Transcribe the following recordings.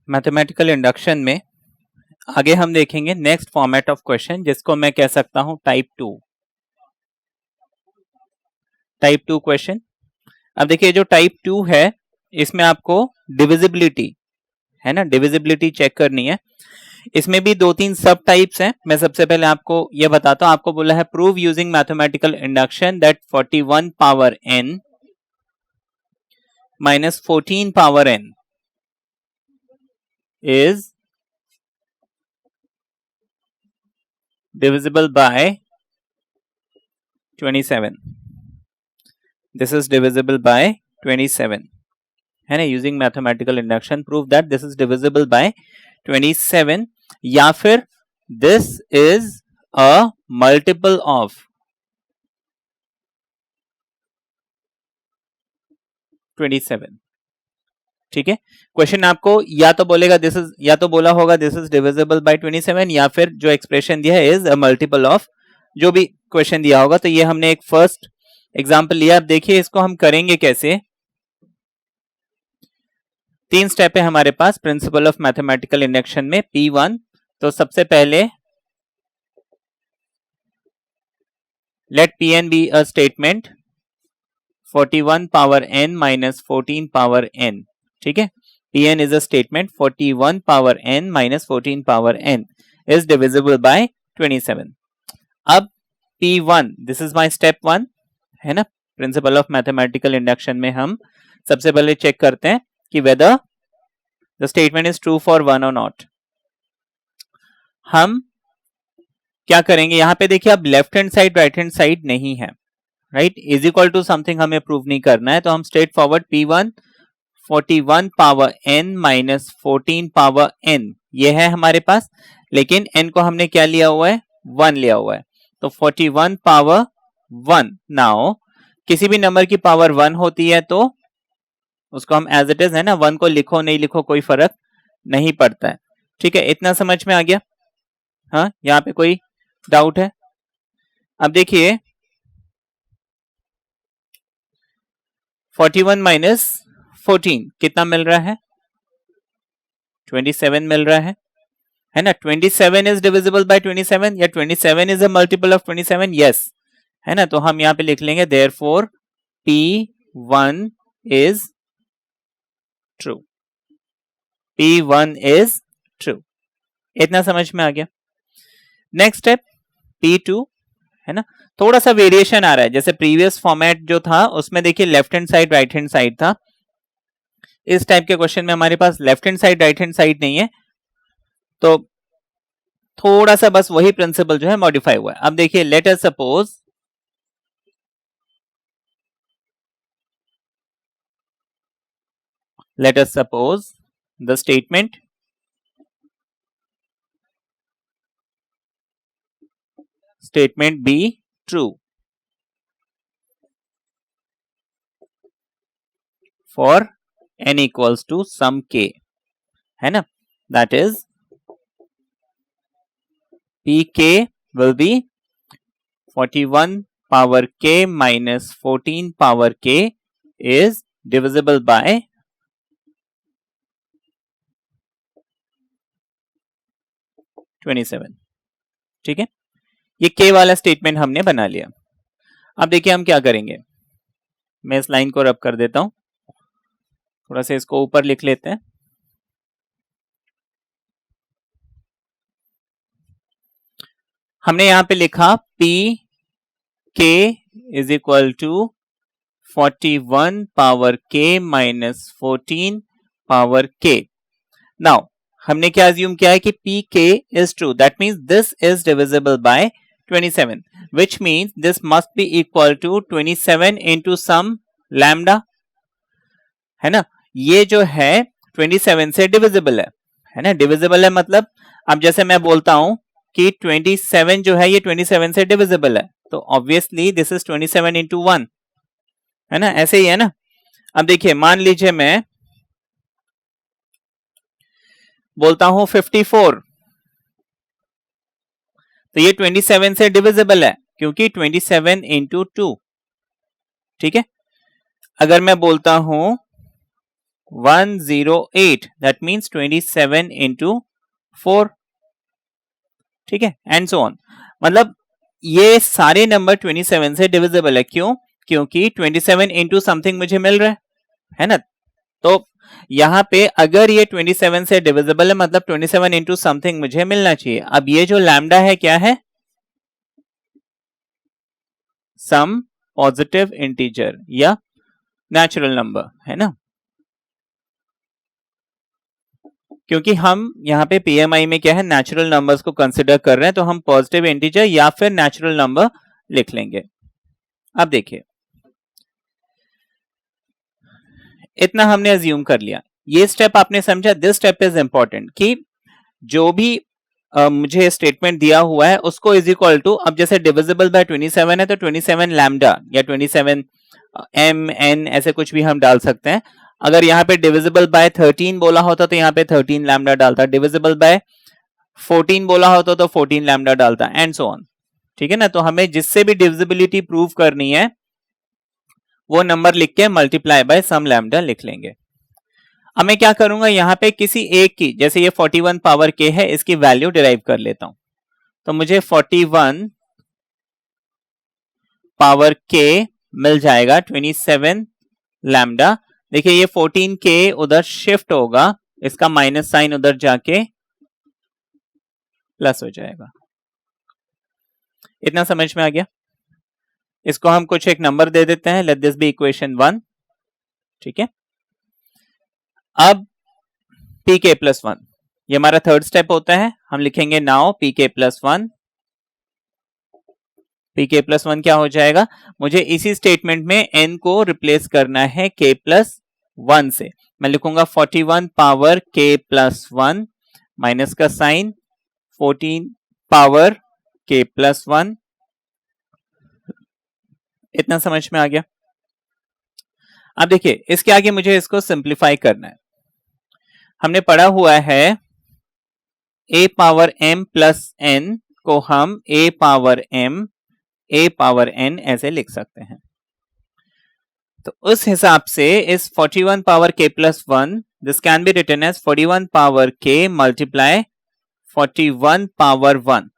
Mathematical induction में आगे हम देखेंगे नेक्स्ट फॉर्मेट ऑफ क्वेश्चन, जिसको मैं कह सकता हूं टाइप 2 क्वेश्चन। अब देखिए जो टाइप 2 है इसमें आपको डिविजिबिलिटी है ना, डिविजिबिलिटी चेक करनी है। इसमें भी 2-3 सब टाइप्स हैं। मैं सबसे पहले आपको यह बताता हूं। आपको बोला है prove using mathematical induction that 41 power n minus 14 power n is divisible by 27. This is divisible by 27 है ना। Using mathematical induction prove that this is divisible by 27, या फिर this is a multiple of 27। ठीक है, question आपको या तो बोलेगा दिस इज, या तो बोला होगा दिस इज डिविजिबल बाय 27, या फिर जो एक्सप्रेशन दिया है इज अ मल्टीपल ऑफ, जो भी क्वेश्चन दिया होगा। तो ये हमने एक फर्स्ट एग्जांपल लिया। अब देखिए इसको हम करेंगे कैसे। 3 स्टेप है हमारे पास प्रिंसिपल ऑफ मैथमेटिकल इंडक्शन में। P1, तो सबसे पहले let Pn be a statement 41 power n minus 14 power n। ठीक है, Pn is a statement 41 power n minus 14 power n is divisible by 27। अब P1, this is my step 1 है ना। Principal of mathematical induction में हम सबसे पहले check करते हैं कि whether the statement is true for 1 और नॉट। हम क्या करेंगे, यहां पे देखिए अब left hand side right hand side नहीं है, right, is equal to something हमें प्रूव नहीं करना है। तो हम straightforward P1 41 power n minus 14 power n ये है हमारे पास, लेकिन n को हमने क्या लिया हुआ है, 1 लिया हुआ है। तो 41 पावर 1। नाउ किसी भी नंबर की पावर 1 होती है तो उसको हम एज इट इज है ना, 1 को लिखो नहीं लिखो कोई फर्क नहीं पड़ता है। ठीक है, इतना समझ में आ गया। हाँ, यहां पे कोई डाउट है? अब देखिए 41 माइनस 14 कितना मिल रहा है, 27 मिल रहा है ना। 27 इज डिविजिबल बाय 27, या 27 is a multiple of 27, yes है ना। तो हम यहां पे लिख लेंगे therefore P1 is true, P1 is true. इतना समझ में आ गया। नेक्स्ट स्टेप P2 है ना। थोड़ा सा वेरिएशन आ रहा है, जैसे प्रीवियस फॉर्मेट जो था उसमें देखिए left hand side right hand side था। इस टाइप के क्वेश्चन में हमारे पास left hand side right hand side नहीं है, तो थोड़ा सा बस वही प्रिंसिपल जो है मॉडिफाई हुआ है। अब देखिए let us suppose the statement be true for n equals to some k है ना। That is pk will be 41 power k minus 14 power k is divisible by 27। ठीक है, ये k वाला स्टेटमेंट हमने बना लिया। अब देखिए हम क्या करेंगे, मैं इस लाइन को रब कर देता हूं, थोड़ा सा इसको ऊपर लिख लेते हैं। हमने यहां पे लिखा p k is equal to 41 power k minus 14 power k। Now हमने क्या अज्यूम किया है कि pk is true, that means this is divisible by 27, which means this must be equal to 27 into some lambda है ना। ये जो है 27 से डिविजिबल है ना। डिविजिबल है मतलब अब जैसे मैं बोलता हूं कि 27 जो है ये 27 से डिविजिबल है, तो ऑब्वियसली दिस इज 27 into 1 है ना, ऐसे ही है ना। अब देखिए मान लीजिए मैं बोलता हूं 54, तो ये 27 से डिविजिबल है क्योंकि 27 into 2। ठीक है, अगर मैं बोलता हूं 108, दैट मीन्स 27 इंटू 4, ठीक है, एंड सो ऑन। मतलब ये सारे नंबर 27 से डिविजिबल है, क्यों? क्योंकि 27 इंटू समथिंग मुझे मिल रहा है ना। तो यहां पे अगर ये 27 से डिविजिबल है मतलब 27 इंटू समथिंग मुझे मिलना चाहिए। अब ये जो लैम्डा है क्या है? सम पॉजिटिव इंटीजर या नेचुरल नंबर, है ना। क्योंकि हम यहाँ पे पीएमआई में क्या है, नेचुरल नंबर्स को कंसिडर कर रहे हैं, तो हम पॉजिटिव इंटीजर या फिर नेचुरल नंबर लिख लेंगे। अब देखिए, इतना हमने अज्यूम कर लिया, ये स्टेप आपने समझा। दिस स्टेप इज इंपॉर्टेंट कि जो भी मुझे स्टेटमेंट दिया हुआ है उसको इज इक्वल टू, अब जैसे डिविजिबल बाय 27 है तो 27 लैम्डा या 27 एम एन ऐसे कुछ भी हम डाल सकते हैं। अगर यहाँ पे डिविजिबल बाय 13 बोला होता तो यहाँ पे 13 लैम्डा डालता, डिविजिबल बाय 14 बोला होता तो 14 लैम्डा डालता, एंड सो ऑन, ठीक है ना। तो हमें जिससे भी डिविजिबिलिटी प्रूव करनी है वो नंबर लिख के मल्टीप्लाई बाय सम लैम्डा लिख लेंगे। अब मैं क्या करूंगा, यहां पे किसी एक की, जैसे ये 41 पावर के है, इसकी वैल्यू डिराइव कर लेता हूं। तो मुझे 41 पावर के मिल जाएगा 27 लैम्डा। देखिए ये 14 के उधर शिफ्ट होगा, इसका माइनस साइन उधर जाके प्लस हो जाएगा। इतना समझ में आ गया? इसको हम कुछ एक नंबर दे देते हैं, लेट दिस बी इक्वेशन 1, ठीक है। अब पी के प्लस 1, ये हमारा थर्ड स्टेप होता है। हम लिखेंगे now P k plus 1। P k plus 1 क्या हो जाएगा, मुझे इसी स्टेटमेंट में n को रिप्लेस करना है k प्लस 1 से। मैं लिखूंगा 41 पावर k प्लस 1 माइनस का साइन 14 पावर k प्लस 1। इतना समझ में आ गया? अब देखिए इसके आगे मुझे इसको सिंप्लीफाई करना है। हमने पढ़ा हुआ है a power m plus n को हम a पावर n ऐसे लिख सकते हैं। तो उस हिसाब से इस 41 power k plus 1 this can be written as 41 power k multiply 41 power 1।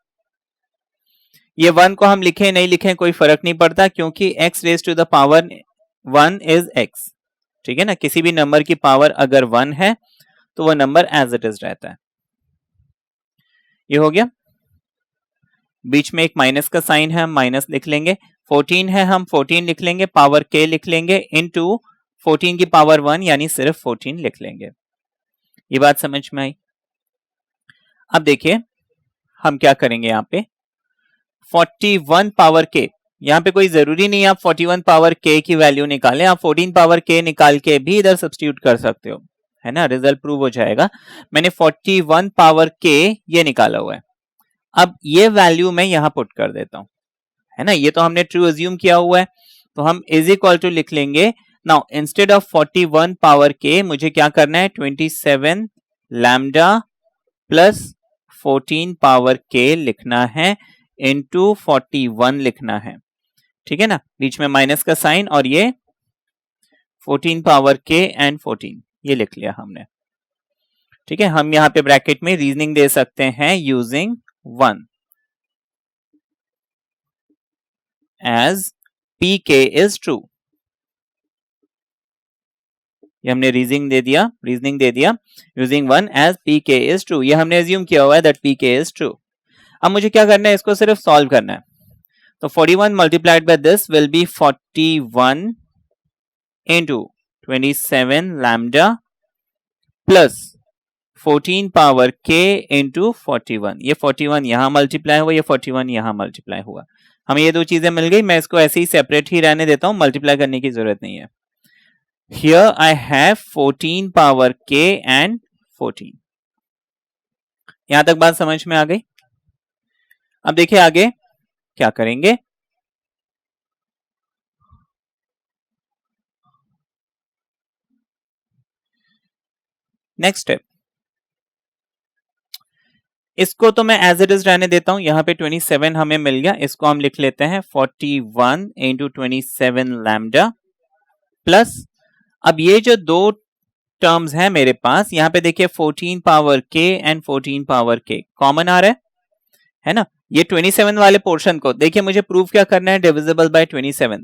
ये 1 को हम लिखे नहीं लिखे कोई फर्क नहीं पड़ता, क्योंकि x raise to the power 1 is x, ठीक है ना। किसी भी नंबर की पावर अगर 1 है तो वह नंबर एज इट इज रहता है। ये हो गया। बीच में एक माइनस का साइन है, हम माइनस लिख लेंगे। 14 है, हम 14 लिख लेंगे, पावर k लिख लेंगे, इनटू 14 की पावर 1 यानी सिर्फ 14 लिख लेंगे। ये बात समझ में आई? अब देखिए हम क्या करेंगे, यहाँ पे 41 पावर k, यहाँ पे कोई जरूरी नहीं आप 41 पावर k की वैल्यू निकालें, आप 14 पावर k निकाल के भी इधर सब्स्टिट्यूट कर सकते हो, है ना, रिजल्ट प्रूव हो जाएगा। मैंने 41 पावर k ये निकाला हुआ है। अब ये वैल्यू मैं यहां पुट कर देता हूं, है ना। ये तो हमने ट्रू अज्यूम किया हुआ है, तो हम इज इक्वल टू लिख लेंगे। नाउ इंस्टेड ऑफ 41 पावर के मुझे क्या करना है, 27 लैम्डा प्लस 14 पावर के लिखना है, इनटू 41 लिखना है, ठीक है ना। बीच में माइनस का साइन और ये 14 पावर के एंड 14 ये लिख लिया हमने, ठीक है। हम यहां पे ब्रैकेट में रीजनिंग दे सकते हैं using 1 as pk is true। ये हमने रीजनिंग दे दिया using 1 as pk is true। ये हमने अज्यूम किया हुआ है दैट pk is true। अब मुझे क्या करना है, इसको सिर्फ सॉल्व करना है। तो 41 multiplied by this will be 41 into 27 lambda plus 14 power k into 41। ये 41 यहां मल्टीप्लाई हुआ, ये 41 यहां मल्टीप्लाई हुआ। हमें ये दो चीजें मिल गई, मैं इसको ऐसे ही सेपरेट ही रहने देता हूं, मल्टीप्लाई करने की जरूरत नहीं है। Here I have 14 power k and 14। यहां तक बात समझ में आ गई? अब देखिए आगे क्या करेंगे। नेक्स्ट स्टेप, इसको तो मैं एज इट इज रहने देता हूं। यहां पे 27 हमें मिल गया, इसको हम लिख लेते हैं 41 इंटू 27 लैम्डा प्लस, अब ये जो दो टर्म्स हैं मेरे पास, यहाँ पे देखिए 14 power k and 14 power k common आ रहा है ना। ये 27 वाले पोर्शन को देखिए, मुझे प्रूव क्या करना है, डिविजिबल बाय 27।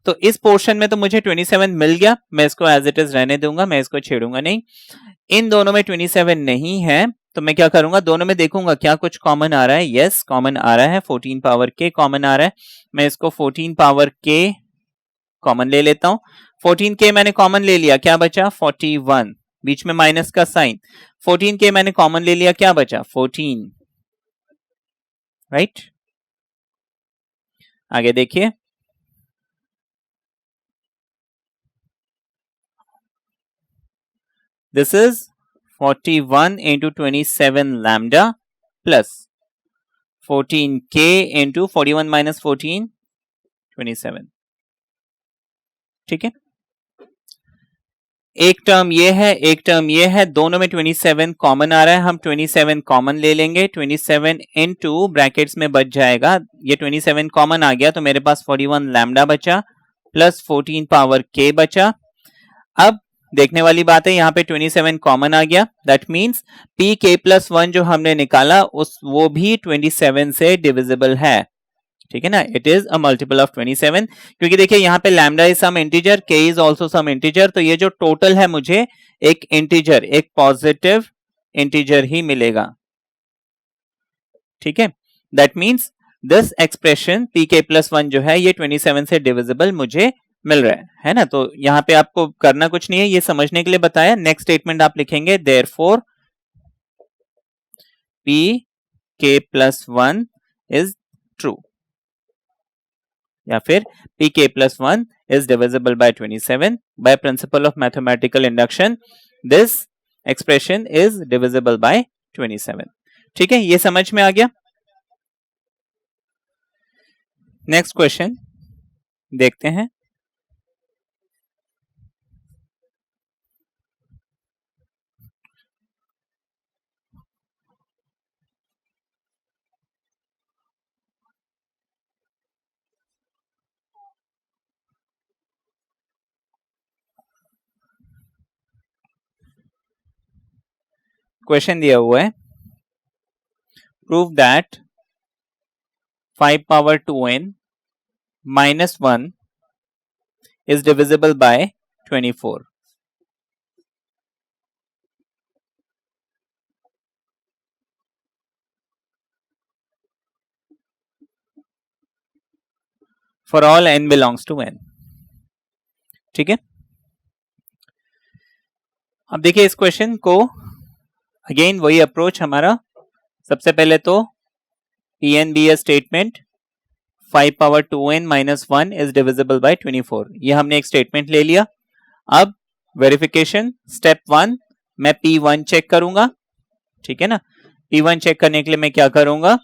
तो इस पोर्शन में तो मुझे 27 मिल गया, मैं इसको एज इट इज रहने दूंगा, मैं इसको छेड़ूंगा नहीं। इन दोनों में 27 नहीं है, तो मैं क्या करूंगा, दोनों में देखूंगा क्या कुछ कॉमन आ रहा है। यस, कॉमन आ रहा है, 14 पावर k कॉमन आ रहा है। मैं इसको 14 पावर k कॉमन ले लेता हूं। 14k मैंने कॉमन ले लिया, क्या बचा 41, बीच में माइनस का साइन। 14k मैंने कॉमन ले लिया, क्या बचा 14, राइट। आगे देखिए, this is 41 into 27 lambda plus 14k into 41 minus 14 27, ठीक है। एक टर्म ये है, एक टर्म ये है, दोनों में 27 कॉमन आ रहा है, हम 27 कॉमन ले लेंगे। 27 इनटू ब्रैकेट्स में बच जाएगा, ये 27 कॉमन आ गया तो मेरे पास 41 लैम्डा बचा प्लस 14 पावर k बचा। अब देखने वाली बात है, यहाँ पे 27 कॉमन आ गया, that means P k plus 1 जो हमने निकाला उस वो भी 27 से डिविजिबल है, ठीक है ना। It is a multiple of 27, क्योंकि देखिए यहाँ पे lambda is some integer, k is also some integer, तो ये जो टोटल है मुझे एक इंटीजर, एक पॉजिटिव इंटीजर ही मिलेगा, ठीक है। That means this expression P k plus 1 जो है ये 27 से डिविजिबल मुझे मिल रहा है ना। तो यहाँ पे आपको करना कुछ नहीं है, ये समझने के लिए बताया। नेक्स्ट स्टेटमेंट आप लिखेंगे, therefore p k plus 1 is true, या फिर p k plus 1 is divisible by 27 by principle of mathematical induction, this expression is divisible by 27, ठीक है। ये समझ में आ गया। नेक्स्ट क्वेश्चन देखते हैं। क्वेश्चन दिया हुआ है, prove that 5 power 2n minus 1 is divisible by 24. For all n belongs to n, ठीक है। अब देखिए इस क्वेश्चन को, अगेन वही अप्रोच हमारा। सबसे पहले तो Pn be a statement 5 power 2n minus 1 is divisible by 24, ये हमने एक स्टेटमेंट ले लिया। अब वेरिफिकेशन स्टेप 1, मैं P1 चेक करूंगा, ठीक है ना। P1 चेक करने के लिए मैं क्या करूंगा,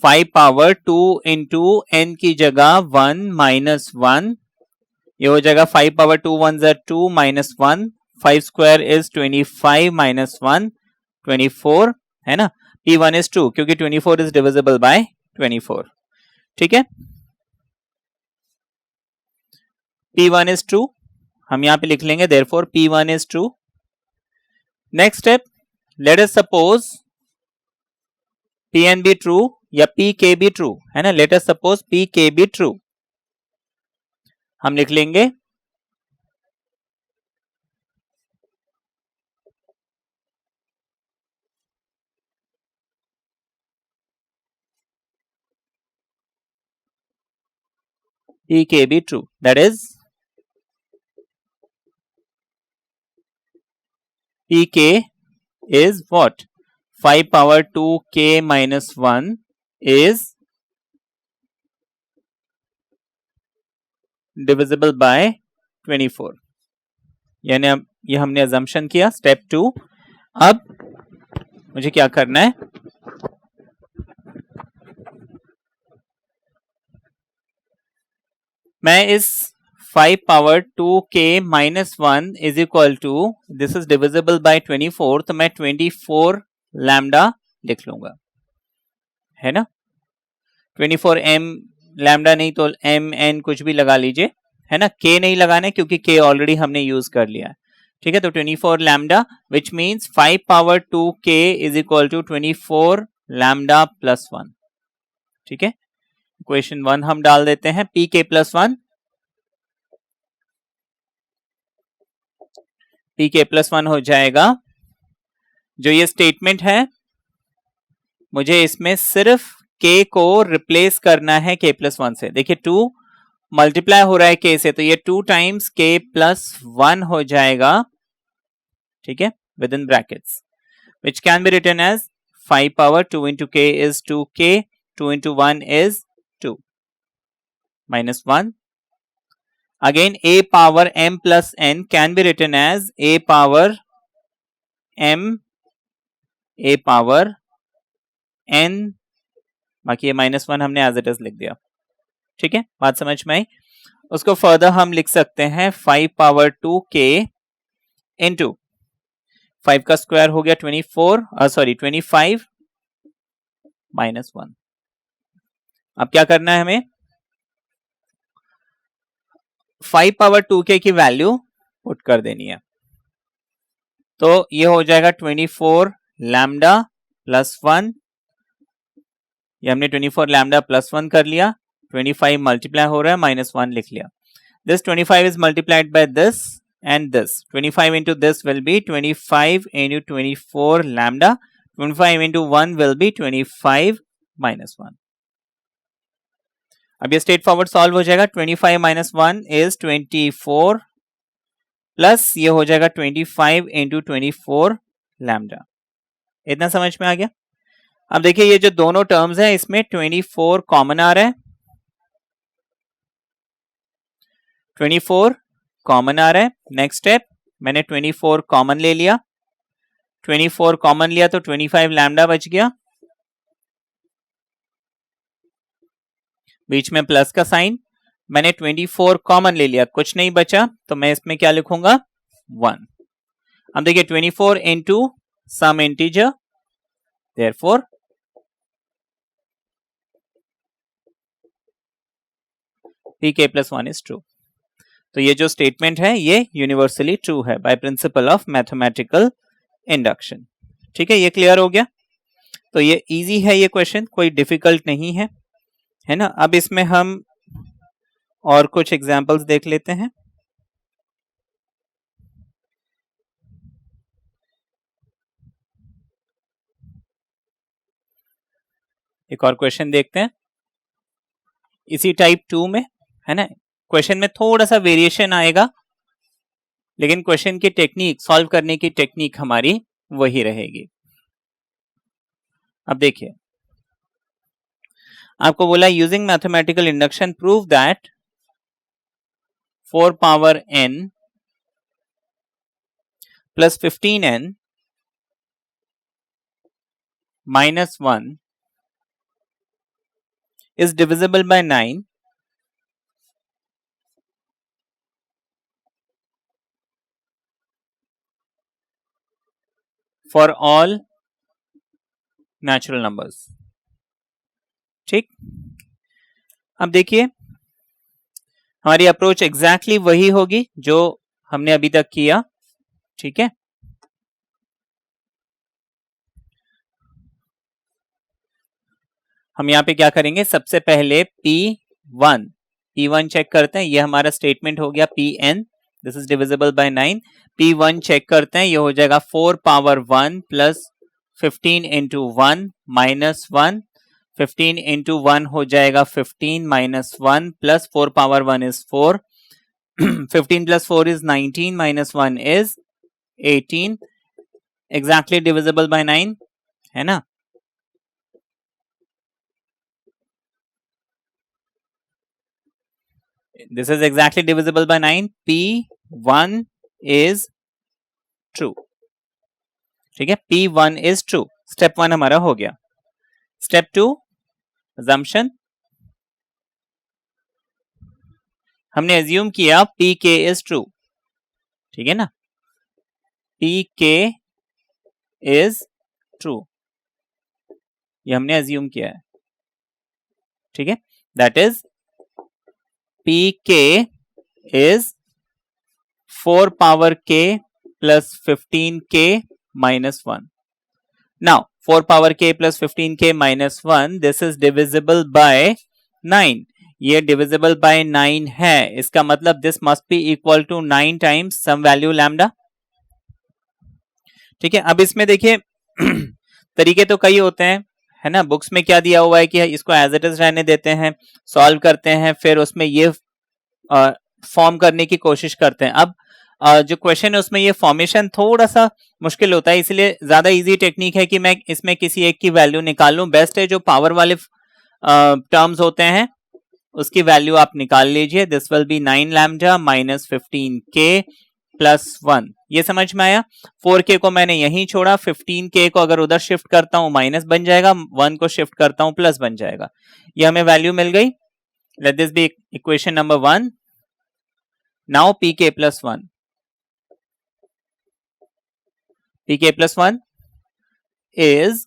5 पावर 2 इंटू n की जगह 1 माइनस 1, ये हो जाएगा 5 power 2 1 2 minus 1, 5 square is 25 minus 1 24, है ना। P1 इज 2 क्योंकि 24 इज डिविजिबल बाय 24, ठीक है। P1 इज 2 हम यहां पे लिख लेंगे, therefore P1 is 2। Next step, let us suppose Pn be true या Pk बी ट्रू, है ना। Let us suppose Pk be true, हम लिख लेंगे Pk be true, that is Pk is what, 5 power 2k minus 1 is divisible by 24, यानी अब ये हमने assumption किया। स्टेप 2, अब मुझे क्या करना है, मैं इस 5 power 2k minus 1 is equal to, this is divisible by 24, तो मैं 24 लैम्डा लिख लूंगा, है ना। 24 m लैम्डा नहीं तो m n कुछ भी लगा लीजिए, है ना। k नहीं लगाना है क्योंकि k ऑलरेडी हमने यूज कर लिया है। ठीक है, तो 24 lambda which means 5 power 2 k is equal to 24 lambda plus 1। ठीक है, इक्वेशन 1 हम डाल देते हैं, P k plus 1, P k plus 1 हो जाएगा। जो ये स्टेटमेंट है मुझे इसमें सिर्फ k को रिप्लेस करना है k प्लस 1 से। देखिए 2 मल्टीप्लाई हो रहा है k से, तो ये 2 टाइम्स k प्लस 1 हो जाएगा। ठीक है, with in brackets which can be written as 5 power 2 into k is 2k, 2 into 1 is 2 minus 1. Again a power m plus n can be written as a power m, a power n, बाकी ये -1 हमने as it is लिख दिया। ठीक है, बात समझ में आई। उसको फर्दर हम लिख सकते हैं 5 पावर 2k इंटू 5 का स्क्वायर हो गया 25 -1। अब क्या करना है हमें, 5 पावर 2k की वैल्यू पुट कर देनी है। तो ये हो जाएगा 24 लैम्डा प्लस 1, ये हमने 24 लैम्डा प्लस 1 कर लिया, 25 मल्टीप्लाई हो रहा है, -1 लिख लिया। This 25 is multiplied by this and this. 25 into this will be 25 into 24 lambda. 25 into 1 will be 25 minus 1. अब ये स्ट्रेट फॉरवर्ड सॉल्व हो जाएगा। 25 minus 1 is 24 प्लस ये हो जाएगा 25 into 24 lambda। इतना समझ में आ गया। अब देखिए ये जो दोनों टर्म्स हैं इसमें 24 कॉमन आ रहा है, 24 कॉमन आ रहा है। नेक्स्ट स्टेप, मैंने 24 कॉमन ले लिया, 24 कॉमन लिया तो 25 लैम्डा बच गया, बीच में प्लस का साइन। मैंने 24 कॉमन ले लिया, कुछ नहीं बचा, तो मैं इसमें क्या लिखूंगा 1। अब देखिए 24 into some integer, therefore pk plus 1 is true. तो ये जो स्टेटमेंट है ये यूनिवर्सली ट्रू है by principle of mathematical induction. ठीक है, ये क्लियर हो गया। तो ये इजी है, ये क्वेश्चन कोई डिफिकल्ट नहीं है, है ना। अब इसमें हम और कुछ एग्जांपल्स देख लेते हैं। एक और क्वेश्चन देखते हैं इसी टाइप 2 में, है ना। क्वेश्चन में थोड़ा सा वेरिएशन आएगा, लेकिन क्वेश्चन की टेक्निक, सॉल्व करने की टेक्निक हमारी वही रहेगी। अब देखिए आपको बोला using mathematical induction prove that 4 power n plus 15n minus 1 is divisible by 9 for all natural numbers। ठीक, अब देखिए हमारी अप्रोच एग्जैक्टली वही होगी जो हमने अभी तक किया। ठीक है, हम यहां पे क्या करेंगे, सबसे पहले P1 चेक करते हैं, ये हमारा स्टेटमेंट हो गया Pn, this is divisible by 9। P1 check करते हैं, ये हो जाएगा 4 power 1 plus 15 into 1 minus 1, 15 into 1 हो जाएगा 15 minus 1 plus 4 power 1 is 4, 15 plus 4 is 19 minus 1 is 18, exactly divisible by 9, है ना। This is exactly divisible by 9. P1 is true। ठीक है, P1 is true। स्टेप 1 हमारा हो गया। स्टेप 2 assumption, हमने एज्यूम किया Pk is true। ठीक है ना, Pk is true, ये हमने एज्यूम किया है। ठीक है, that is Pk is 4 power k plus 15k minus 1. Now 4 power k plus 15k minus 1, this is divisible by 9. ये divisible by 9 है, इसका मतलब this must be equal to 9 times some value lambda. ठीक है, अब इसमें देखिए तरीके तो कई होते हैं, है ना. बुक्स में क्या दिया हुआ है कि इसको एज इट इज रहने देते हैं, सॉल्व करते हैं, फिर उसमें ये फॉर्म करने की कोशिश करते हैं. अब जो क्वेश्चन है उसमें ये फॉर्मेशन थोड़ा सा मुश्किल होता है, इसलिए ज्यादा इजी टेक्निक है कि मैं इसमें किसी एक की वैल्यू निकाल लूं. बेस्ट है जो पावर वाले टर्म्स होते हैं उसकी वैल्यू आप निकाल लीजिए. This will be 9 lambda minus 15k plus 1. ये समझ में आया. 4k को मैंने यहीं छोड़ा, 15k को अगर उधर शिफ्ट करता हूं माइनस बन जाएगा, 1 को शिफ्ट करता हूं प्लस बन जाएगा. ये हमें वैल्यू मिल गई. Let this be equation number 1. Now pk plus 1. pk plus 1 is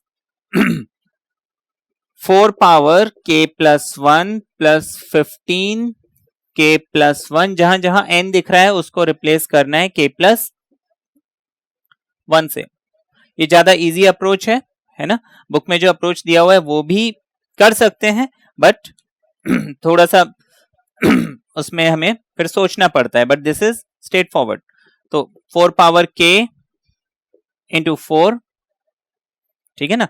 4 power k plus 1 plus 15 k plus 1. जहां जहां n दिख रहा है उसको रिप्लेस करना है k plus 1 से. ये ज्यादा इजी अप्रोच है ना. बुक में जो अप्रोच दिया हुआ है वो भी कर सकते हैं, बट थोड़ा सा उसमें हमें फिर सोचना पड़ता है, but this is straight forward. तो 4 पावर k इंटू 4, ठीक है ना.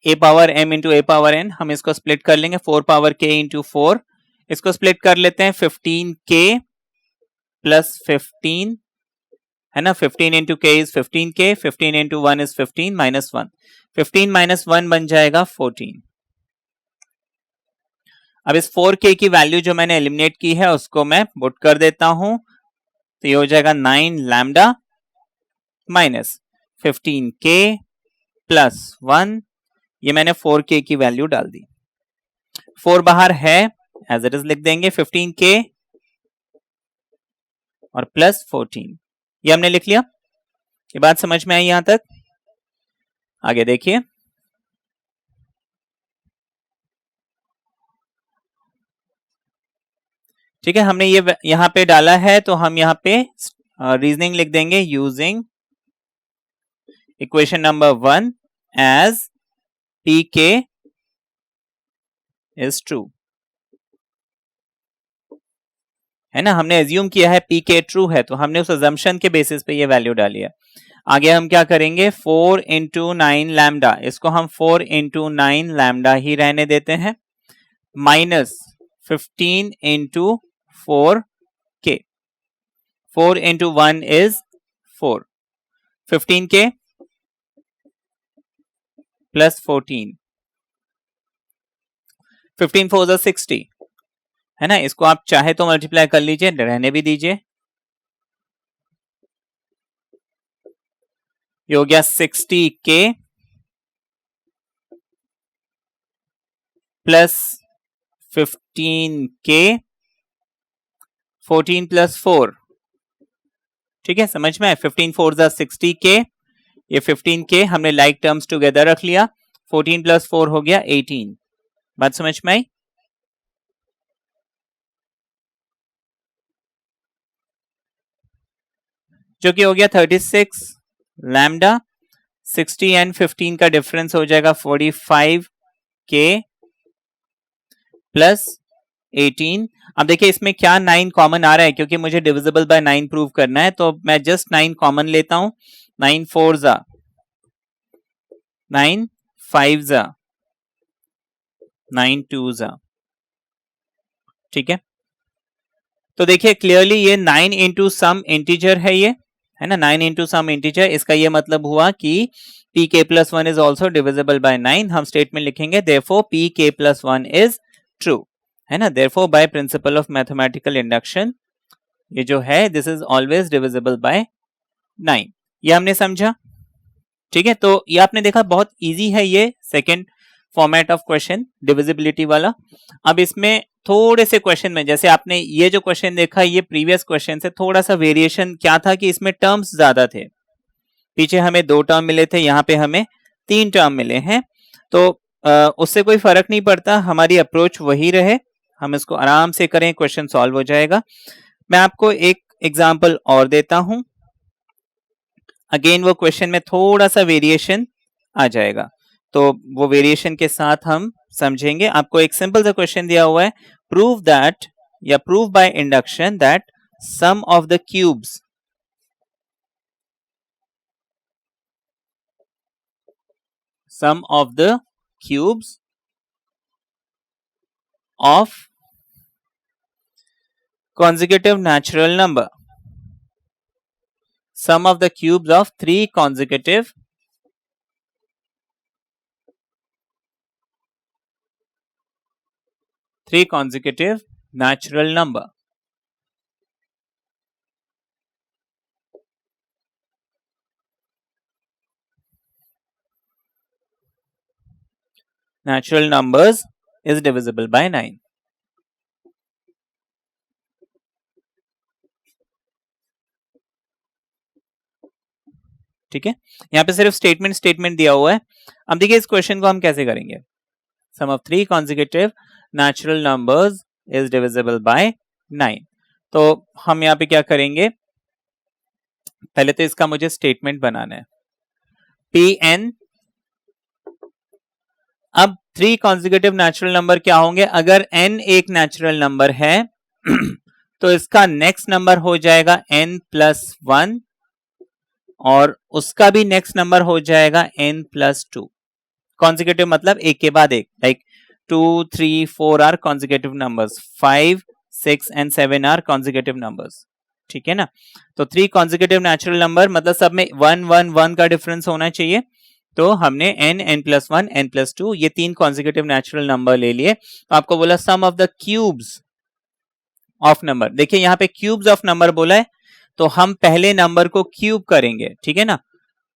a power m into a power n, हम इसको स्प्लिट कर लेंगे. 4 पावर k इंटू 4, इसको स्प्लिट कर लेते हैं. 15k प्लस 15, है ना. 15 into k is 15k, 15 into 1 is 15 minus 1. 15 minus 1 बन जाएगा 14. अब इस 4k की वैल्यू जो मैंने एलिमिनेट की है उसको मैं पुट कर देता हूं, तो ये हो जाएगा 9 लैम्डा माइनस 15k प्लस 1. ये मैंने 4k की वैल्यू डाल दी. 4 बाहर है, एज इट इज लिख देंगे. 15k और प्लस 14, ये हमने लिख लिया. ये बात समझ में आई यहां तक. आगे देखिए. ठीक है, हमने ये यहां पे डाला है, तो हम यहां पे रीजनिंग लिख देंगे. Using equation number 1 as pk is true, है ना. हमने एज्यूम किया है pk ट्रू है, तो हमने उस अजम्पशन के बेसिस पे ये वैल्यू डाली है. आगे हम क्या करेंगे, 4 इंटू 9 लैम्डा, इसको हम 4 इंटू 9 लैम्डा ही रहने देते हैं, minus 15 into 4k. 4 into 1 is 4. 15k plus 14. 15 4 is 60, है ना. इसको आप चाहे तो मल्टीप्लाई कर लीजिए, रहने भी दीजिए. ये हो गया 60k प्लस 15k, 14 प्लस 4. ठीक है, समझ में आए. 15 4 is 60k, ये 15k हमने लाइक टर्म्स टुगेदर रख लिया. 14 प्लस 4 हो गया 18. बात समझ में आई. जो कि हो गया 36 लैम्डा. 60 एंड 15 का डिफरेंस हो जाएगा 45k प्लस 18. अब देखिए इसमें क्या 9 कॉमन आ रहा है, क्योंकि मुझे डिविजिबल बाय 9 प्रूव करना है, तो मैं जस्ट 9 कॉमन लेता हूं. 9 4 जा 9, 5 जा 9 2 जा. ठीक है, तो देखिए क्लियरली ये 9 इंटू सम इंटीजर है, ये है ना. 9 इंटू सम इंटीजर, इसका ये मतलब हुआ कि pk plus 1 is also divisible by 9. हम स्टेटमेंट लिखेंगे therefore pk plus 1 is true, है ना. therefore by principle of mathematical induction, ये जो है this is always divisible by 9. ये हमने समझा. ठीक है, तो ये आपने देखा बहुत इजी है ये second format of question, divisibility वाला. अब इसमें थोड़े से क्वेश्चन में, जैसे आपने ये जो क्वेश्चन देखा, ये प्रीवियस क्वेश्चन से थोड़ा सा वेरिएशन क्या था कि इसमें टर्म्स ज्यादा थे. पीछे हमें 2 टर्म मिले थे, यहाँ पे हमें 3 टर्म मिले हैं. तो उससे कोई फर्क नहीं पड़ता, हमारी अप्रोच वही रहे, हम इसको आराम से करें, क्वेश्चन सॉल्व हो जाएगा. मैं आपको एक एग्जाम्पल और देता हूं. अगेन वो क्वेश्चन में थोड़ा सा वेरिएशन आ जाएगा, तो वो वेरिएशन के साथ हम समझेंगे। आपको एक सिंपल सा क्वेश्चन दिया हुआ है, प्रूव दैट या prove by induction that sum of the cubes of consecutive natural number, sum of the cubes of three consecutive natural number. Natural numbers is divisible by 9. ठीक है, यहां पे सिर्फ स्टेटमेंट दिया हुआ है। अब देखिए इस क्वेश्चन को हम कैसे करेंगे। सम of 3 consecutive natural numbers is divisible by 9। तो हम यहां पे क्या करेंगे, पहले तो इसका मुझे स्टेटमेंट बनाना है। Pn, अब 3 consecutive natural नंबर क्या होंगे, अगर n एक नेचुरल नंबर है तो इसका नेक्स्ट नंबर हो जाएगा n+1 और उसका भी नेक्स्ट नंबर हो जाएगा n+2। कॉन्जिक्यूटिव मतलब एक के बाद एक, like 2, 3, 4 are consecutive numbers, 5, 6 and 7 are consecutive numbers. ठीक है ना, तो 3 कॉन्जिक्यूटिव नेचुरल नंबर मतलब सब में 1, 1, 1 का डिफरेंस होना चाहिए। तो हमने n, n+1, n+2 ये 3 कॉन्जिक्यूटिव नेचुरल नंबर ले लिए। तो आपको बोला sum of the cubes of number, देखिए यहां पे क्यूब्स ऑफ नंबर बोला है, तो हम पहले नंबर को क्यूब करेंगे। ठीक है ना,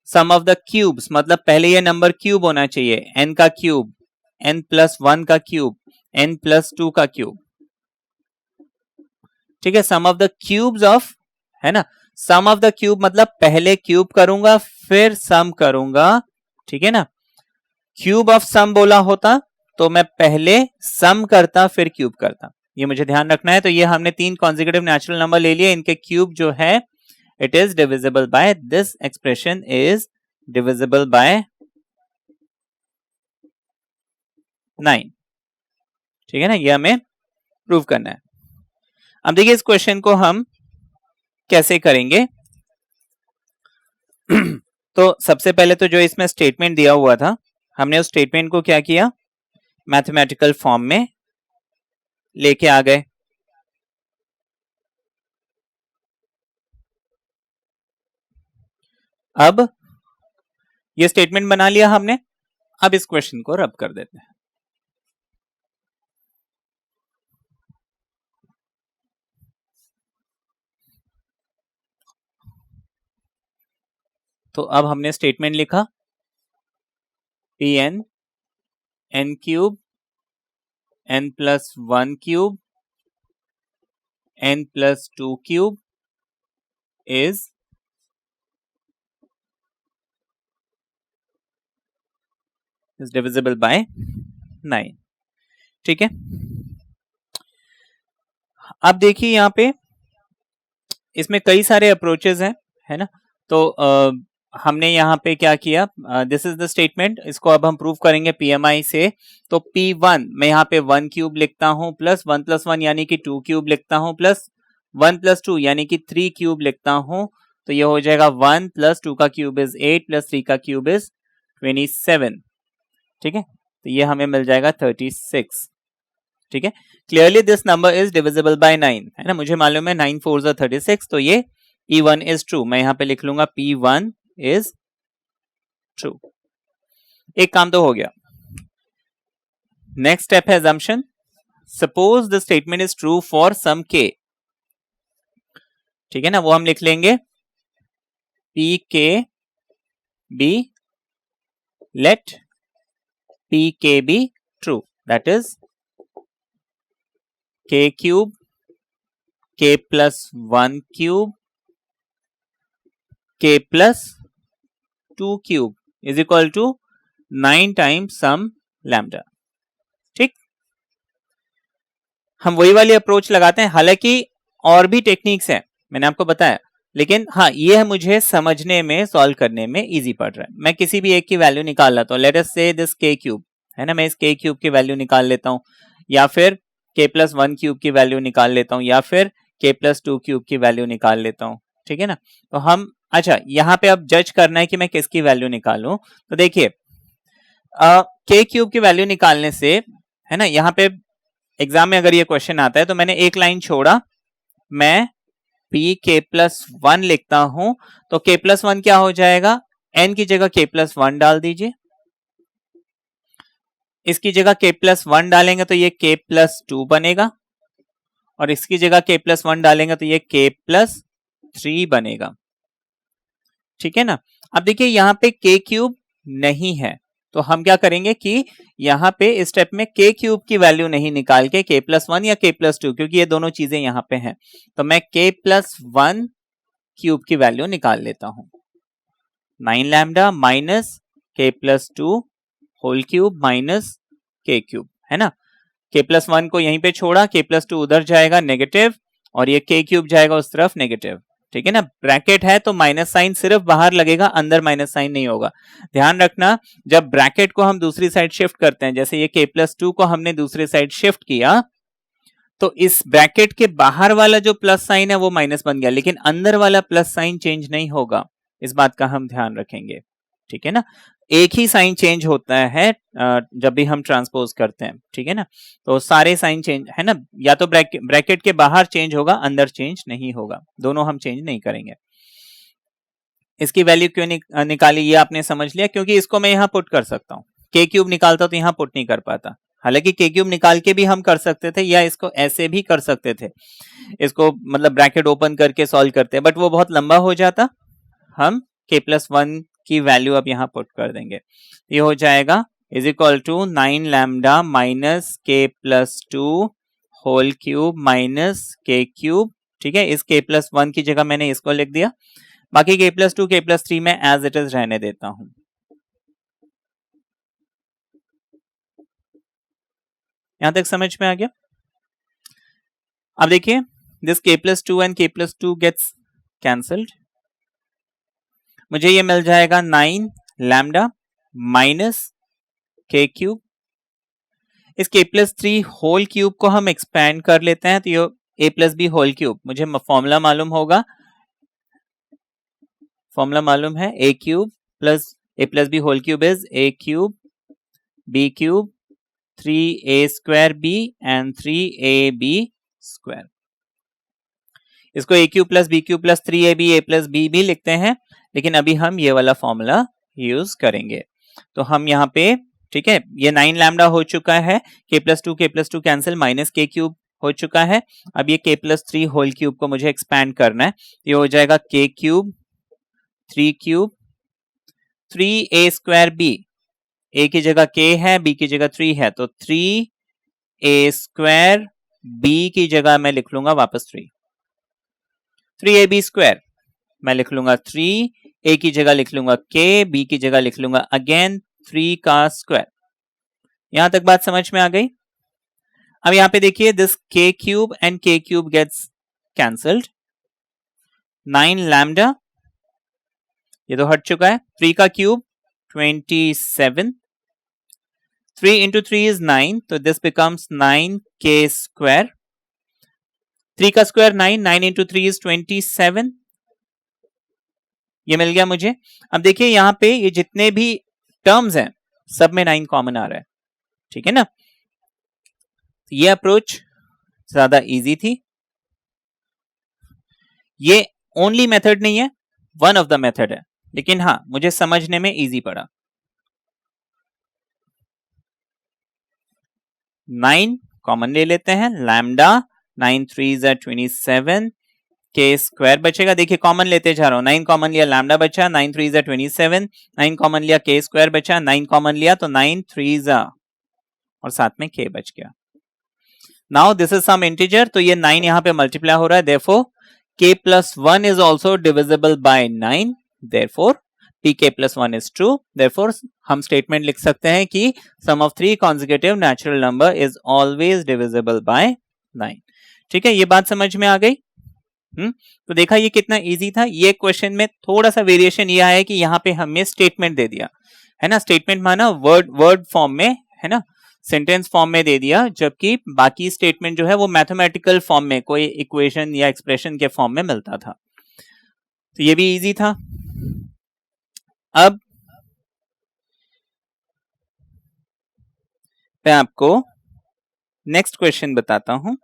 सम ऑफ द क्यूब्स मतलब पहले ये नंबर क्यूब होना चाहिए, n का क्यूब, n+1 का क्यूब, n+2 का क्यूब। ठीक है, सम ऑफ द क्यूब्स ऑफ, है ना, सम ऑफ द क्यूब मतलब पहले क्यूब करूंगा फिर सम करूंगा। ठीक है ना, क्यूब ऑफ सम बोला होता तो मैं पहले सम करता फिर क्यूब करता, ये मुझे ध्यान रखना है। तो ये हमने 3 कॉन्जिक्यूटिव नेचुरल नंबर ले लिए, इनके क्यूब जो है it is divisible bye, this expression is divisible by 9। ठीक है ना, ये हमें प्रूव करना है। अब देखिए इस क्वेश्चन को हम कैसे करेंगे। तो सबसे पहले तो जो इसमें स्टेटमेंट दिया हुआ था, हमने उस स्टेटमेंट को क्या किया, मैथमेटिकल फॉर्म में लेके आ गए। अब ये स्टेटमेंट बना लिया हमने, अब इस क्वेश्चन को रब कर देते हैं। तो अब हमने स्टेटमेंट लिखा, Pn n cube n+1 cube n+2 cube is divisible by 9। ठीक है, अब देखिए यहां पे इसमें कई सारे अप्रोचेस हैं, है ना। तो हमने यहाँ पे क्या किया, दिस इज द स्टेटमेंट, इसको अब हम प्रूव करेंगे PMI से। तो P1 मैं यहाँ पे 1 क्यूब लिखता हूं, प्लस 1+1 यानी कि 2 क्यूब लिखता हूं, प्लस 1+2 यानी कि 3 क्यूब लिखता हूं। तो ये हो जाएगा 1 + 2 का क्यूब इज 8 + 3 का क्यूब इज 27। ठीक है, तो ये हमें मिल जाएगा 36। ठीक है, clearly this number is divisible by 9, है ना, मुझे मालूम है 9 4 are 36, तो ये P1 इज ट्रू। मैं यहाँ पे लिख लूंगा P1 इज ट्रू। एक काम तो हो गया। नेक्स्ट स्टेप है assumption। Suppose the statement is true for some k। ठीक है ना, वो हम लिख लेंगे Pk be, let Pk be true, that is k cube k + 1 cube k + 2 cube is equal to 9 times some lambda। ठीक, हम वही वाली अप्रोच लगाते हैं, हालांकि और भी टेक्निक्स है, मैंने आपको बताया, लेकिन हाँ, ये मुझे समझने में, सॉल्व करने में इजी पड़ रहा है। मैं किसी भी एक की वैल्यू निकाल लेता हूँ, लेट अस से दिस k क्यूब है ना, मैं इस k क्यूब की वैल्यू निकाल लेता हूँ, या फिर k प्लस 1 क्यूब की वैल्यू निकाल लेता हूँ, या फिर k प्लस 2 क्यूब की वैल्यू निकाल लेता हूँ, ठीक है ना। तो हम, अच्छा यहाँ पे अब जज करना है कि मैं किसकी वैल्यू निकालूं। तो देखिए k क्यूब की वैल्यू निकालने से, है ना, यहाँ पे एग्जाम में अगर ये क्वेश्चन आता है तो मैंने एक लाइन छोड़ा, मैं p k प्लस 1 लिखता हूं, तो k प्लस 1 क्या हो जाएगा, n की जगह k प्लस 1 डाल दीजिए, इसकी जगह k प्लस 1 डालेंगे तो ये k प्लस 2 बनेगा, और इसकी जगह k प्लस 1 डालेंगे तो ये k प्लस 3 बनेगा, ठीक है ना। अब देखिए यहाँ पे k क्यूब नहीं है, तो हम क्या करेंगे कि यहाँ पे इस स्टेप में k क्यूब की वैल्यू नहीं निकाल के k प्लस 1 या k प्लस 2, क्योंकि ये दोनों चीजें यहाँ पे हैं, तो मैं k प्लस 1 क्यूब की वैल्यू निकाल लेता हूं, 9 lambda minus k plus 2 whole cube minus k cube, है ना। k प्लस 1 को यहीं पे छोड़ा, k प्लस 2 उधर जाएगा नेगेटिव, और ये k क्यूब जाएगा उस तरफ नेगेटिव, ठीक है ना। ब्रैकेट है तो माइनस साइन सिर्फ बाहर लगेगा, अंदर माइनस साइन नहीं होगा। ध्यान रखना, जब ब्रैकेट को हम दूसरी साइड शिफ्ट करते हैं, जैसे ये k प्लस 2 को हमने दूसरी साइड शिफ्ट किया, तो इस ब्रैकेट के बाहर वाला जो प्लस साइन है वो माइनस बन गया, लेकिन अंदर वाला प्लस साइन चेंज नहीं होगा, इस बात का हम ध्यान रखेंगे, ठीक है ना। एक ही साइन चेंज होता है जब भी हम ट्रांसपोज करते हैं, ठीक है ना। तो सारे साइन चेंज है ना, या तो ब्रैकेट के बाहर चेंज होगा, अंदर चेंज नहीं होगा, दोनों हम चेंज नहीं करेंगे। इसकी वैल्यू क्यों निकाली ये आपने समझ लिया, क्योंकि इसको मैं यहाँ पुट कर सकता हूँ, k क्यूब निकालता तो यहाँ पुट नहीं कर पाता, हालांकि k क्यूब निकाल के भी हम कर सकते थे, या इसको ऐसे भी कर सकते थे, इसको मतलब ब्रैकेट ओपन करके सॉल्व करते, बट वो बहुत लंबा हो जाता। हम k प्लस 1 की वैल्यू अब यहाँ पुट कर देंगे, ये हो जाएगा is equal to 9 lambda minus k plus 2 whole cube minus k cube, ठीक है। इस k प्लस 1 की जगह मैंने इसको लिख दिया, बाकी k प्लस 2 k प्लस 3 में एज इट इज रहने देता हूं। यहां तक समझ में आ गया। अब देखिए this k plus 2 and k plus 2 gets cancelled, मुझे ये मिल जाएगा 9 लैम्डा माइनस k क्यूब, इस k प्लस 3 होल क्यूब को हम एक्सपैंड कर लेते हैं, तो ये a plus b whole cube, मुझे फॉर्मूला मालूम होगा, फॉर्मूला मालूम है, a cube plus a plus b whole cube is a cube b cube 3a square b and 3ab square. इसको a cube plus b cube plus 3ab a plus b भी लिखते हैं, लेकिन अभी हम ये वाला फॉर्मूला यूज करेंगे। तो हम यहाँ पे, ठीक है, ये 9 लैम्डा हो चुका है, k plus 2 cancel, minus k cube हो चुका है, अब ये k प्लस 3 होल क्यूब को मुझे एक्सपैंड करना है, ये हो जाएगा k cube 3 cube 3a square b, a की जगह k है, b की जगह 3 है, तो 3a स्क्वायर b की जगह मैं लिख लूंगा वापस 3ab स्क्वायर, मैं लिख लूंगा 3, a की जगह लिख लूंगा k, b की जगह लिख लूंगा अगेन 3 का स्क्वायर। यहां तक बात समझ में आ गई। अब यहां पे देखिए this k cube and k cube gets cancelled, 9 lambda ये तो हट चुका है, 3 का क्यूब 27, 3 into 3 is 9, तो दिस बिकम्स 9k स्क्वायर, 3 का स्क्वायर 9, 9 into 3 is 27, ये मिल गया मुझे। अब देखिए यहां पे ये जितने भी टर्म्स हैं सब में 9 कॉमन आ रहा है, ठीक है ना। ये अप्रोच ज्यादा इजी थी, ये ओनली मेथड नहीं है, वन ऑफ द मेथड है, लेकिन हाँ मुझे समझने में इजी पड़ा। 9 कॉमन ले लेते हैं, लैम्डा 9 3 27, k स्क्वायर बचेगा, देखिए कॉमन लेते जा रहा हूं, 9 कॉमन लिया लैम्डा बचा, 9 3 27, 9 कॉमन लिया k स्क्वायर बचा, 9 कॉमन लिया तो 9 3 और साथ में k बच गया। Now this is some integer, तो ये 9 यहां पे मल्टीप्लाई हो रहा है, therefore k plus 1 is also divisible by 9, therefore pk plus 1 is true, therefore हम स्टेटमेंट लिख सकते हैं कि sum of 3 consecutive natural number is always divisible by 9। ठीक है, ये बात समझ में आ गई। तो देखा ये कितना इजी था। ये क्वेश्चन में थोड़ा सा वेरिएशन ये आया कि यहाँ पे हमें स्टेटमेंट दे दिया है ना, स्टेटमेंट माना वर्ड वर्ड फॉर्म में है ना, सेंटेंस फॉर्म में दे दिया, जबकि बाकी स्टेटमेंट जो है वो मैथमेटिकल फॉर्म में कोई इक्वेशन या एक्सप्रेशन के फॉर्म में मिलता था। तो ये भी इजी था। अब मैं आपको नेक्स्ट क्वेश्चन बताता हूं।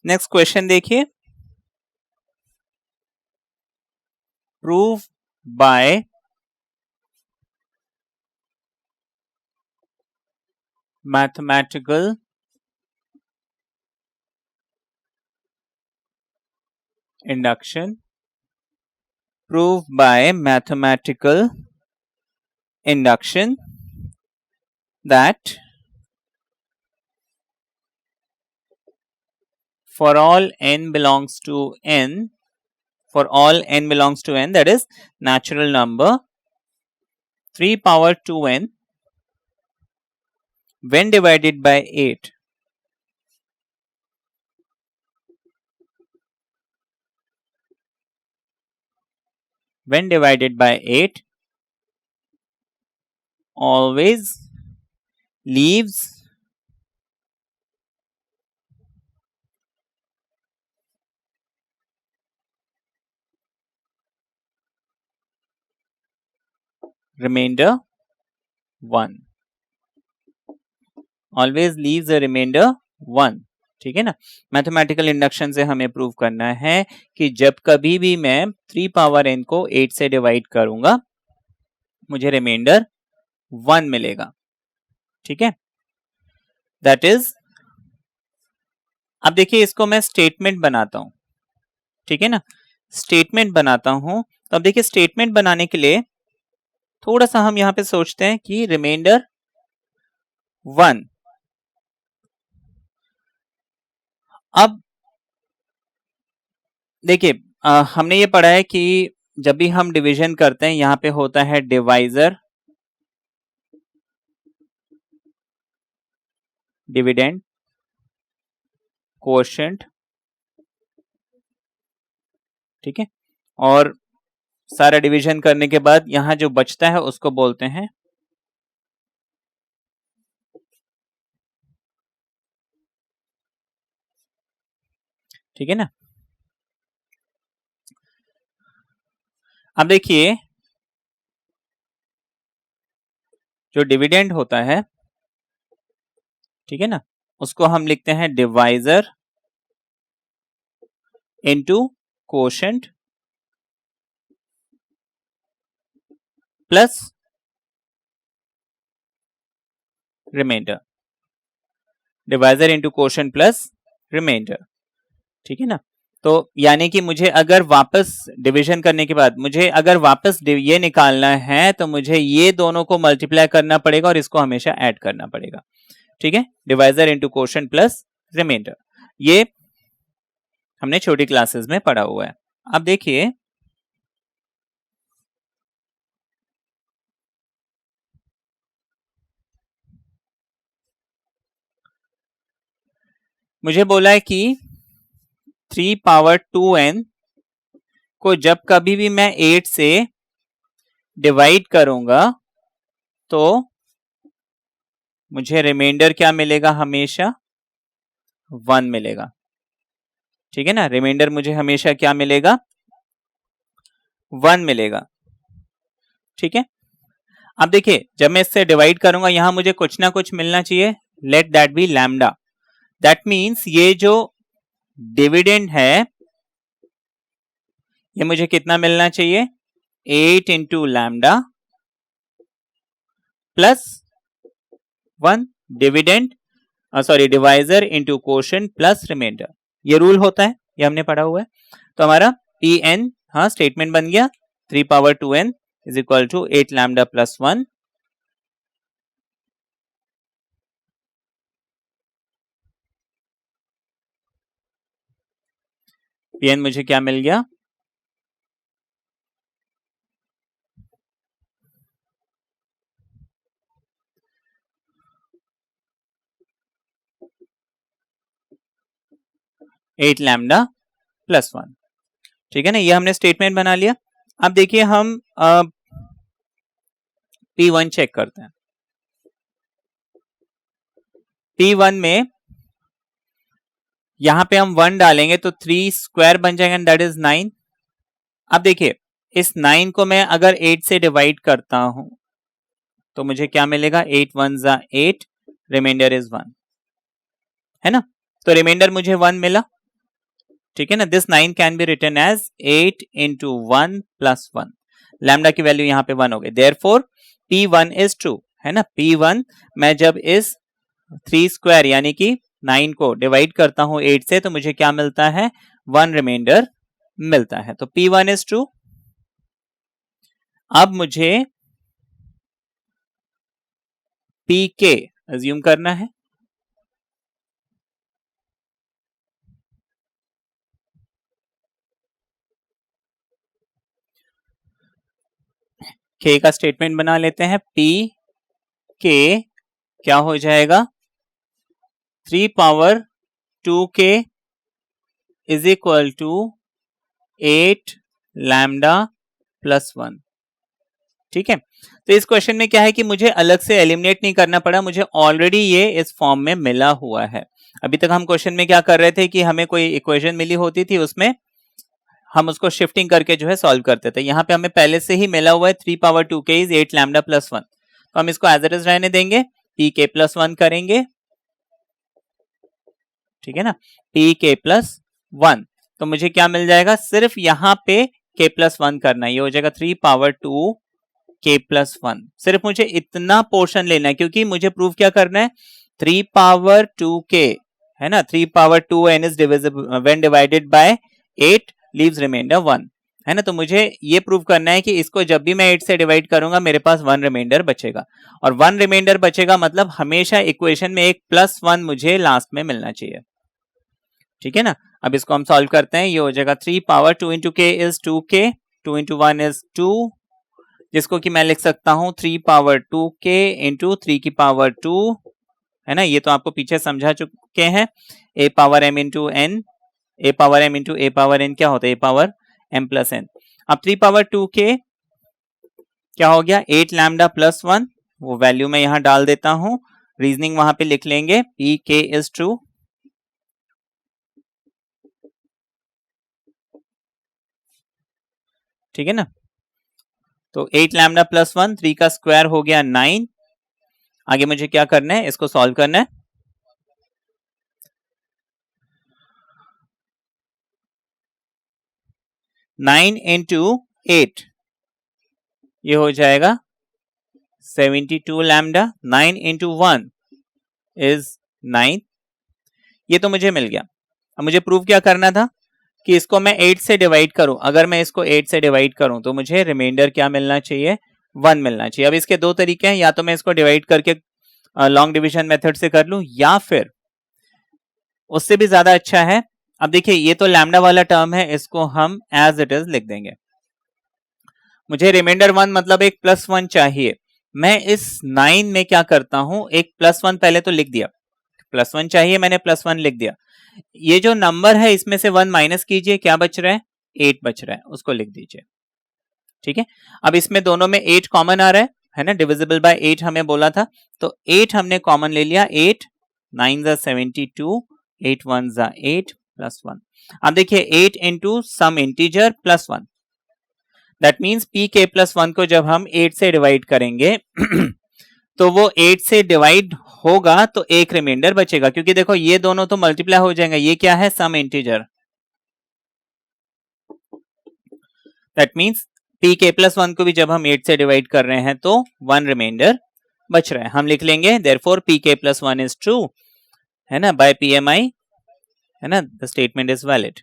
नेक्स्ट क्वेश्चन देखिए, prove by mathematical induction, prove by mathematical induction that for all n belongs to n, for all n belongs to n, that is natural number 3 power 2n when divided by 8, when divided by 8 always leaves remainder 1, always leaves a remainder 1। ठीक है ना, mathematical induction से हमें prove करना है कि जब कभी भी मैं 3 पावर n को 8 से डिवाइड करूंगा मुझे रिमाइंडर 1 मिलेगा। ठीक है, दैट इज, अब देखिए इसको मैं स्टेटमेंट बनाता हूं। ठीक है ना, स्टेटमेंट बनाता हूं। तो अब देखिए स्टेटमेंट बनाने के लिए थोड़ा सा हम यहां पे सोचते हैं कि रिमाइंडर 1, अब देखिए हमने ये पढ़ा है कि जब भी हम डिवीजन करते हैं यहां पे होता है डिवाइजर, डिविडेंड, कोशेंट। ठीक है, और सारा डिवीजन करने के बाद यहां जो बचता है उसको बोलते हैं ठीक है ना। अब देखिए जो डिविडेंड होता है, ठीक है ना, उसको हम लिखते हैं divisor into quotient plus remainder, divisor into quotient plus remainder. ठीक है ना, तो यानी कि मुझे अगर वापस डिवीजन करने के बाद मुझे अगर वापस ये निकालना है तो मुझे ये दोनों को मल्टीप्लाई करना पड़ेगा और इसको हमेशा ऐड करना पड़ेगा। ठीक है, divisor into quotient plus remainder, ये हमने छोटी क्लासेस में पढ़ा हुआ है। अब देखिए मुझे बोला है कि 3 पावर 2n को जब कभी भी मैं 8 से डिवाइड करूंगा तो मुझे रिमाइंडर क्या मिलेगा, हमेशा 1 मिलेगा। ठीक है ना, रिमाइंडर मुझे हमेशा क्या मिलेगा, 1 मिलेगा। ठीक है, अब देखिए जब मैं इससे डिवाइड करूंगा यहां मुझे कुछ ना कुछ मिलना चाहिए, let that be lambda. That means ये जो डिविडेंड है ये मुझे कितना मिलना चाहिए, 8 into lambda plus 1, dividend sorry divisor into quotient plus remainder, ये रूल होता है, ये हमने पढ़ा हुआ है। तो हमारा पी एन, हाँ स्टेटमेंट बन गया 3 power 2n is equal to 8 lambda plus 1। P N मुझे क्या मिल गया, 8 लैम्डा प्लस 1। ठीक है ना, ये हमने स्टेटमेंट बना लिया। अब देखिए हम P1 चेक करते हैं। P1 में यहां पे हम 1 डालेंगे तो 3 स्क्वायर बन जाएगा, दैट इज 9। अब देखिए इस 9 को मैं अगर 8 से डिवाइड करता हूं तो मुझे क्या मिलेगा, 8 1 जा 8, रिमाइंडर इज 1, है ना। तो रिमाइंडर मुझे 1 मिला। ठीक है ना, this 9 can be written as 8 into 1 plus 1। Lambda की वैल्यू यहां पे 1 हो गई, देयरफॉर P1 इज ट्रू, है ना। P1 मैं जब इस 3 स्क्वायर यानी कि 9 को डिवाइड करता हूं 8 से तो मुझे क्या मिलता है, 1 रिमाइंडर मिलता है। तो P1 इज ट्रू। अब मुझे Pk अज्यूम करना है। K का स्टेटमेंट बना लेते हैं। Pk क्या हो जाएगा, 3 power 2k is equal to 8 lambda plus 1। ठीक है, तो इस क्वेश्चन में क्या है कि मुझे अलग से एलिमिनेट नहीं करना पड़ा, मुझे ऑलरेडी ये इस फॉर्म में मिला हुआ है। अभी तक हम क्वेश्चन में क्या कर रहे थे कि हमें कोई इक्वेशन मिली होती थी, उसमें हम उसको शिफ्टिंग करके जो है सॉल्व करते थे। यहाँ पे हमें पहले से ही मिला हुआ है 3 power 2k is 8 lambda plus 1, तो हम इसको एज इट इज रहने देंगे, Pk प्लस 1 करेंगे। ठीक है ना, Pk प्लस 1, तो मुझे क्या मिल जाएगा, सिर्फ यहाँ पे k प्लस 1 करना है, ये हो जाएगा 3 पावर 2 k प्लस 1। सिर्फ मुझे इतना पोर्शन लेना है, क्योंकि मुझे प्रूव क्या करना है, 3 पावर 2k, है ना, 3 power 2n is divisible when divided by 8 leaves remainder 1, है ना। तो मुझे ये प्रूव करना है कि इसको जब भी मैं 8 से डिवाइड करूंगा मेरे पास 1 रिमाइंडर बचेगा, और 1 रिमाइंडर बचेगा मतलब हमेशा इक्वेशन में एक प्लस 1 मुझे लास्ट में मिलना चाहिए। ठीक है ना, अब इसको हम सॉल्व करते हैं। ये हो जाएगा 3 power 2 into k is 2k, 2 into 1 is 2, जिसको कि मैं लिख सकता हूं 3 पावर 2k इंटू 3 की पावर 2, है ना। ये तो आपको पीछे समझा चुके हैं, a power m into n, a power m into a power n क्या होता है, a power m plus n। अब 3 पावर 2k क्या हो गया, 8 लैम्डा प्लस 1, वो वैल्यू मैं यहां डाल देता हूं, रीजनिंग वहां पे लिख लेंगे, Pk इज ट्रू। ठीक है ना, तो 8 लैम्डा प्लस 1, 3 का स्क्वायर हो गया 9। आगे मुझे क्या करना है, इसको सॉल्व करना है। नाइन इंटू 8 ये हो जाएगा 72 लैम्डा, 9 इंटू 1 इज 9, ये तो मुझे मिल गया। अब मुझे प्रूव क्या करना था कि इसको मैं 8 से डिवाइड करूं, अगर मैं इसको 8 से डिवाइड करूं तो मुझे रिमाइंडर क्या मिलना चाहिए, 1 मिलना चाहिए। अब इसके दो तरीके हैं, या तो मैं इसको डिवाइड करके लॉन्ग डिवीजन मेथड से कर लूं, या फिर उससे भी ज्यादा अच्छा है, अब देखिए ये तो लैम्डा वाला टर्म है, इसको हम एज इट इज लिख देंगे। मुझे रिमाइंडर 1 मतलब एक प्लस 1 चाहिए। मैं इस 9 में क्या करता हूं, एक प्लस 1 पहले तो लिख दिया, प्लस 1 चाहिए, मैंने प्लस 1 लिख दिया। ये जो नंबर है इसमें से 1 माइनस कीजिए, क्या बच रहा है, 8 बच रहा है, उसको लिख दीजिए। ठीक है, अब इसमें दोनों में 8 कॉमन आ रहा है ना, डिविजिबल बाय 8 हमें बोला था, तो 8 हमने कॉमन ले लिया, 8 9 जा 72, 8 1 जा 8 प्लस 1। अब देखिए 8 into some integer plus 1, that means Pk plus 1 को जब हम 8 से डिवाइड करेंगे तो वो 8 से डिवाइड होगा तो एक रिमाइंडर बचेगा, क्योंकि देखो ये दोनों तो मल्टीप्लाई हो जाएंगे, ये क्या है, some integer, that means Pk plus 1 को भी जब हम 8 से डिवाइड कर रहे हैं तो 1 रिमाइंडर बच रहा है। हम लिख लेंगे therefore Pk plus 1 is true, है ना, बाय PMI, है ना, द स्टेटमेंट इज वैलिड।